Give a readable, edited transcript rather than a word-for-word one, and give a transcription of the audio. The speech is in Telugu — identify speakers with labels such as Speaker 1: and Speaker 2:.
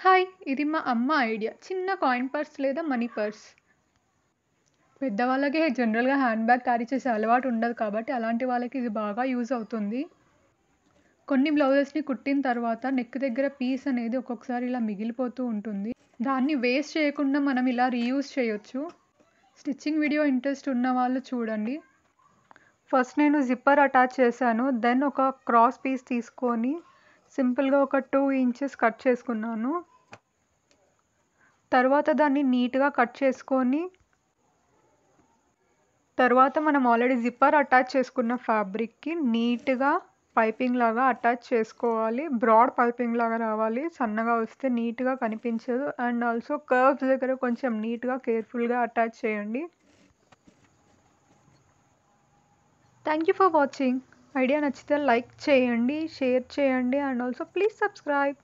Speaker 1: హాయ్! ఇది మా అమ్మ ఐడియా. చిన్న కాయిన్ పర్స్ లేదా మనీ పర్స్. పెద్దవాళ్ళకి జనరల్‌గా హ్యాండ్ బ్యాగ్ క్యారీ చేసే అలవాటు ఉండదు కాబట్టి, అలాంటి వాళ్ళకి ఇది బాగా యూజ్ అవుతుంది. కొన్ని బ్లౌజెస్‌ని కుట్టిన తర్వాత నెక్ దగ్గర పీస్ అనేది ఒక్కొక్కసారి ఇలా మిగిలిపోతూ ఉంటుంది. దాన్ని వేస్ట్ చేయకుండా మనం ఇలా రీయూజ్ చేయొచ్చు. స్టిచ్చింగ్ వీడియో ఇంట్రెస్ట్ ఉన్న వాళ్ళు చూడండి. ఫస్ట్ నేను జిప్పర్ అటాచ్ చేశాను. దెన్ ఒక క్రాస్ పీస్ తీసుకొని సింపుల్‌గా ఒక 2 ఇంచెస్ కట్ చేసుకున్నాను. తర్వాత దాన్ని నీట్‌గా కట్ చేసుకొని, తర్వాత మనం ఆల్రెడీ జిప్పర్ అటాచ్ చేసుకున్న ఫ్యాబ్రిక్‌కి నీట్‌గా పైపింగ్ లాగా అటాచ్ చేసుకోవాలి. బ్రాడ్ పైపింగ్ లాగా రావాలి. సన్నగా వస్తే నీట్‌గా కనిపించదు. అండ్ ఆల్సో కర్వ్స్ దగ్గర కొంచెం నీట్‌గా కేర్‌ఫుల్‌గా అటాచ్ చేయండి. Thank you for watching. Idea నచ్చితే లైక్ చేయండి, షేర్ చేయండి అండ్ ఆల్సో ప్లీజ్ సబ్స్క్రైబ్.